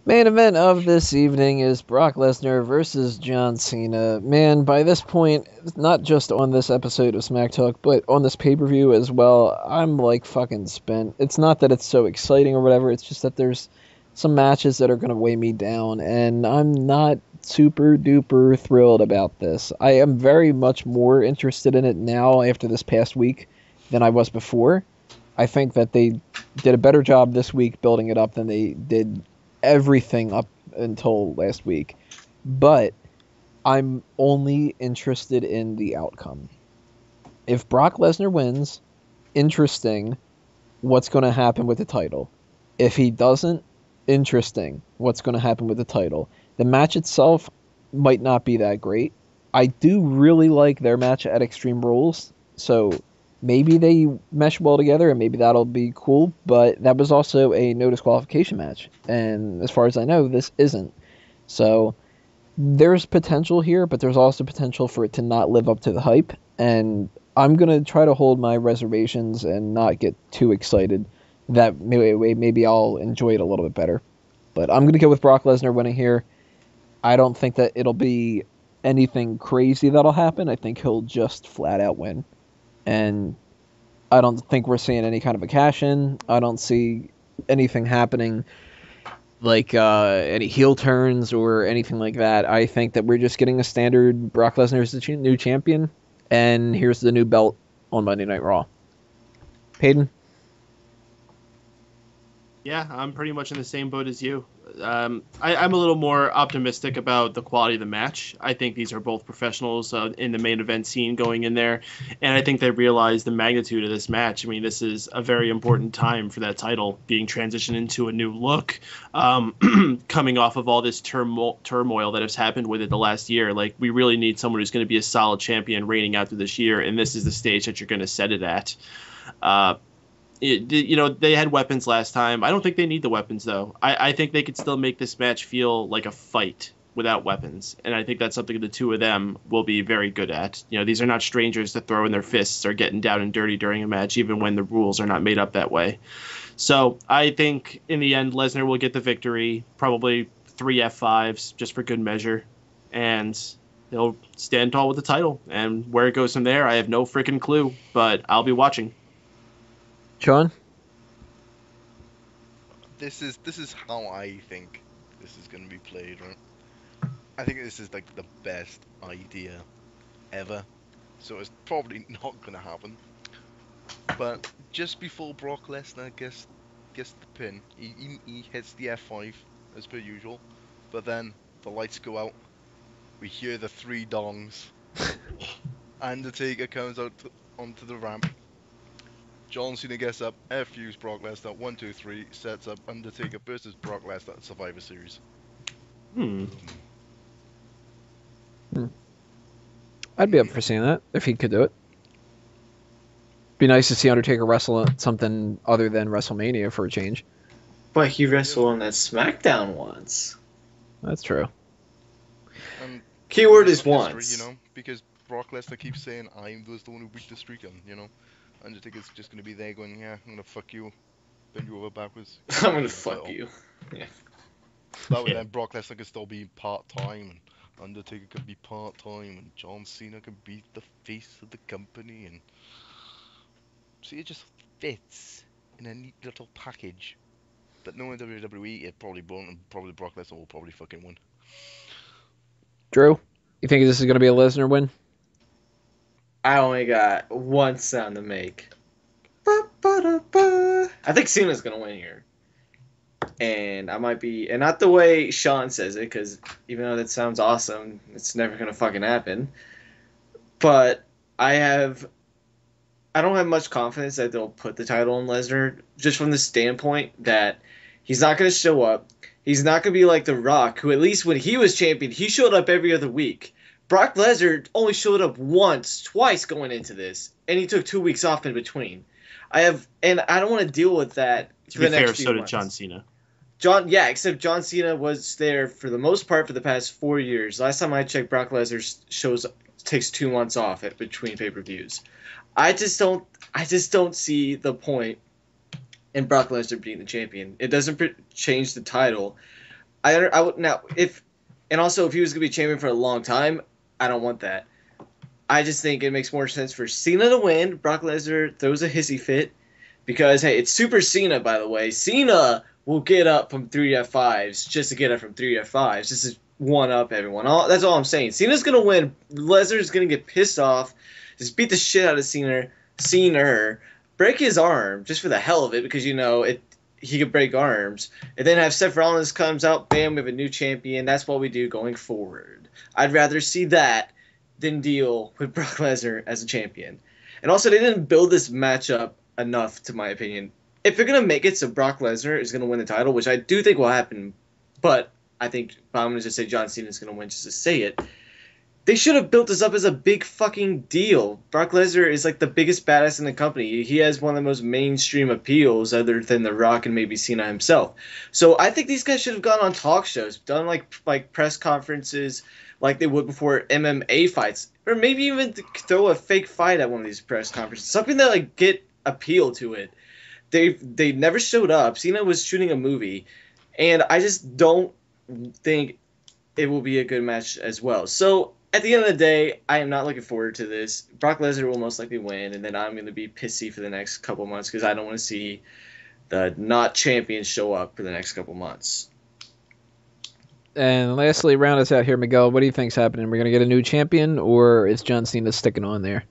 Main event of this evening is Brock Lesnar versus John Cena. Man, by this point, not just on this episode of Smack Talk, but on this pay-per-view as well, I'm like fucking spent. It's not that it's so exciting or whatever, it's just that there's some matches that are going to weigh me down, and I'm not super duper thrilled about this. I am very much more interested in it now after this past week than I was before. I think that they did a better job this week building it up than they did everything up until last week. But I'm only interested in the outcome. If Brock Lesnar wins, interesting, what's going to happen with the title? If he doesn't, interesting, what's going to happen with the title? The match itself might not be that great. I do really like their match at Extreme Rules, so maybe they mesh well together and maybe that'll be cool, but that was also a no disqualification match, and as far as I know, this isn't. So there's potential here, but there's also potential for it to not live up to the hype, and I'm going to try to hold my reservations and not get too excited. That maybe I'll enjoy it a little bit better. But I'm going to go with Brock Lesnar winning here. I don't think that it'll be anything crazy that'll happen. I think he'll just flat out win. And I don't think we're seeing any kind of a cash in. I don't see anything happening like any heel turns or anything like that. I think that we're just getting a standard Brock Lesnar is the new champion, and here's the new belt on Monday Night Raw. Peyton? Yeah, I'm pretty much in the same boat as you. I'm a little more optimistic about the quality of the match. I think these are both professionals in the main event scene going in there, and I think they realize the magnitude of this match. I mean, this is a very important time for that title being transitioned into a new look, coming off of all this turmoil that has happened with it the last year. Like, we really need someone who's going to be a solid champion reigning out through this year, and this is the stage that you're going to set it at. They had weapons last time. I don't think they need the weapons, though. I think they could still make this match feel like a fight without weapons. And I think that's something the two of them will be very good at. These are not strangers to throwing their fists or getting down and dirty during a match, even when the rules are not made up that way. So I think in the end, Lesnar will get the victory, probably 3 F5s just for good measure. And he'll stand tall with the title. And where it goes from there, I have no freaking clue, but I'll be watching. Sean? This is how I think this is gonna be played, right? I think this is like the best idea ever. So it's probably not gonna happen. But just before Brock Lesnar gets the pin, he hits the F5 as per usual. But then the lights go out. We hear the 3 dongs. Undertaker comes out onto the ramp. John Cena gets up, FUs Brock Lesnar, 1, 2, 3, sets up Undertaker versus Brock Lesnar at Survivor Series. I'd be up for seeing that, if he could do it. Be nice to see Undertaker wrestle at something other than WrestleMania for a change. But he wrestled on that SmackDown once. That's true. And Keyword is history, once. because Brock Lesnar keeps saying, I was the one who beat the streak on, Undertaker's just going to be there going, yeah, I'm going to fuck you, bend you over backwards. I'm gonna fuck you. Yeah. That way then Brock Lesnar could still be part-time, and Undertaker could be part-time, and John Cena could be the face of the company, and see, it just fits in a neat little package. But knowing WWE, it probably won't, and probably Brock Lesnar will probably fucking win. Drew, you think this is going to be a Lesnar win? I only got one sound to make. Ba-ba-da-ba. I think Cena's gonna win here. And I might be, and not the way Sean says it, because even though that sounds awesome, it's never gonna fucking happen. But I don't have much confidence that they'll put the title on Lesnar, just from the standpoint that he's not gonna show up. He's not gonna be like The Rock, who at least when he was champion, he showed up every other week. Brock Lesnar only showed up twice going into this, and he took 2 weeks off in between. I don't want to deal with that. To be fair, so did John Cena. Except John Cena was there for the most part for the past 4 years. Last time I checked, Brock Lesnar takes 2 months off between pay-per-views. I just don't see the point in Brock Lesnar being the champion. It doesn't change the title. I would now and also if he was gonna be champion for a long time, I don't want that. I just think it makes more sense for Cena to win. Brock Lesnar throws a hissy fit because hey, it's Super Cena, by the way. Cena will get up from 3F5s just to get up from 3F5s. This is one up everyone. That's all I'm saying. Cena's gonna win. Lesnar's gonna get pissed off, just beat the shit out of Cena, break his arm just for the hell of it because he could break arms, and then have Seth Rollins comes out, bam, we have a new champion. That's what we do going forward. I'd rather see that than deal with Brock Lesnar as a champion. And also, they didn't build this matchup enough, to my opinion. If they're going to make it so Brock Lesnar is going to win the title, which I do think will happen, but I'm going to just say John Cena is going to win just to say it, they should have built this up as a big fucking deal. Brock Lesnar is like the biggest badass in the company. He has one of the most mainstream appeals other than The Rock and maybe Cena himself. So I think these guys should have gone on talk shows, done like press conferences like they would before MMA fights. Or maybe even throw a fake fight at one of these press conferences. Something that like get appeal to it. They never showed up. Cena was shooting a movie. And I just don't think it will be a good match as well. So at the end of the day, I am not looking forward to this. Brock Lesnar will most likely win, and then I'm going to be pissy for the next couple months because I don't want to see the not champions show up for the next couple months. And lastly, round us out here, Miguel. What do you think's happening? We're going to get a new champion, or is John Cena sticking on there?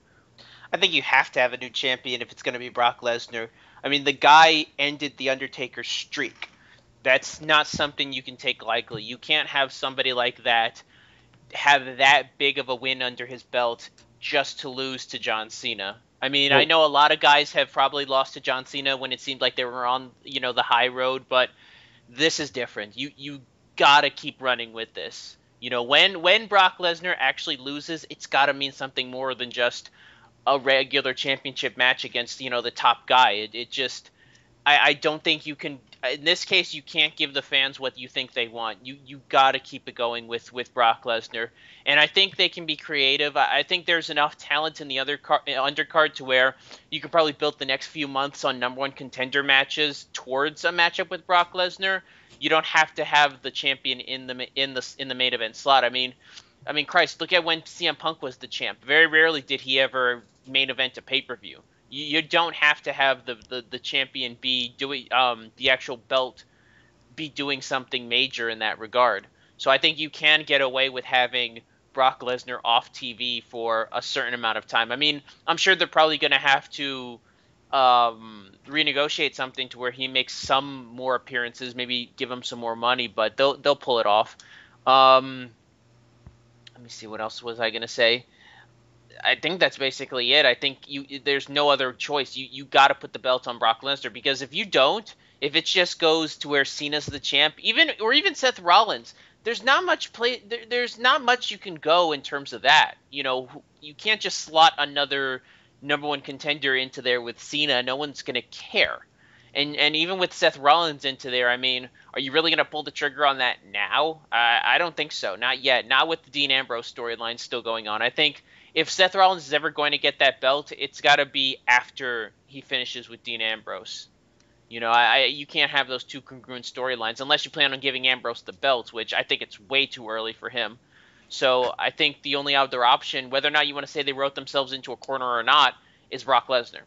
I think you have to have a new champion if it's going to be Brock Lesnar. I mean, the guy ended The Undertaker's streak. That's not something you can take lightly. You can't have somebody like that have that big of a win under his belt just to lose to John Cena. I mean, I know a lot of guys have probably lost to John Cena when it seemed like they were on, the high road, but this is different. You gotta keep running with this. When Brock Lesnar actually loses, it's gotta mean something more than just a regular championship match against, the top guy. I don't think you can. In this case, you can't give the fans what you think they want. You got to keep it going with Brock Lesnar, and I think they can be creative. I think there's enough talent in the undercard to where you could probably build the next few months on number one contender matches towards a matchup with Brock Lesnar. You don't have to have the champion in the main event slot. I mean, Christ, look at when CM Punk was the champ. Very rarely did he ever main event a pay-per-view. You don't have to have the champion be doing the actual belt be doing something major in that regard. So I think you can get away with having Brock Lesnar off TV for a certain amount of time. I mean, I'm sure they're probably going to have to renegotiate something to where he makes some more appearances, maybe give him some more money, but they'll pull it off. Let me see, what else was I going to say? I think that's basically it. I think there's no other choice. You got to put the belt on Brock Lesnar, because if you don't, if it just goes to where Cena's the champ, even Seth Rollins, there's not much there's not much you can go in terms of that. You can't just slot another number one contender into there with Cena. No one's going to care. And even with Seth Rollins into there, I mean, are you really going to pull the trigger on that now? I don't think so. Not yet. Not with the Dean Ambrose storyline still going on. I think if Seth Rollins is ever going to get that belt, it's got to be after he finishes with Dean Ambrose. You can't have those two congruent storylines unless you plan on giving Ambrose the belt, which I think it's way too early for him. So I think the only other option, whether or not you want to say they wrote themselves into a corner or not, is Brock Lesnar.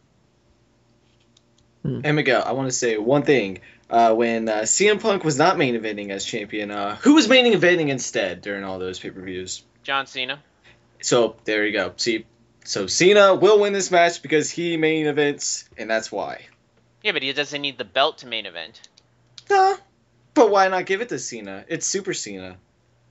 And Miguel, I want to say one thing. When CM Punk was not main eventing as champion, who was main eventing instead during all those pay-per-views? John Cena. So there you go. See, so Cena will win this match because he main events, and that's why. Yeah, but he doesn't need the belt to main event. Nah, but why not give it to Cena? It's Super Cena.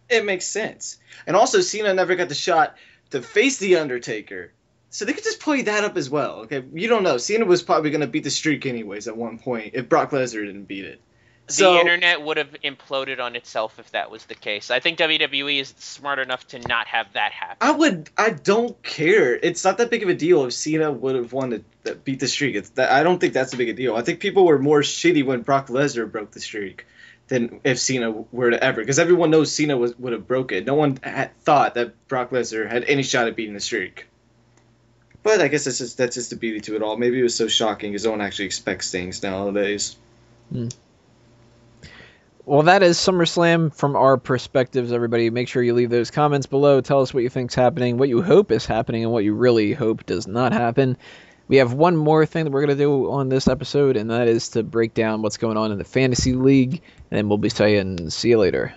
It makes sense. And also, Cena never got the shot to face The Undertaker. So they could just play that up as well. Okay, you don't know. Cena was probably going to beat the streak anyways at one point if Brock Lesnar didn't beat it. The internet would have imploded on itself if that was the case. I think WWE is smart enough to not have that happen. I don't care. It's not that big of a deal if Cena would have won to beat the streak. I don't think that's a big a deal. I think people were more shitty when Brock Lesnar broke the streak than if Cena were to ever. Because everyone knows Cena would have broke it. No one had thought that Brock Lesnar had any shot at beating the streak. But I guess that's just the beauty to it all. Maybe it was so shocking because no one actually expects things nowadays. Well, that is SummerSlam from our perspectives, everybody. Make sure you leave those comments below. Tell us what you think's happening, what you hope is happening, and what you really hope does not happen. We have one more thing that we're going to do on this episode, and that is to break down what's going on in the Fantasy League, and then we'll be saying see you later.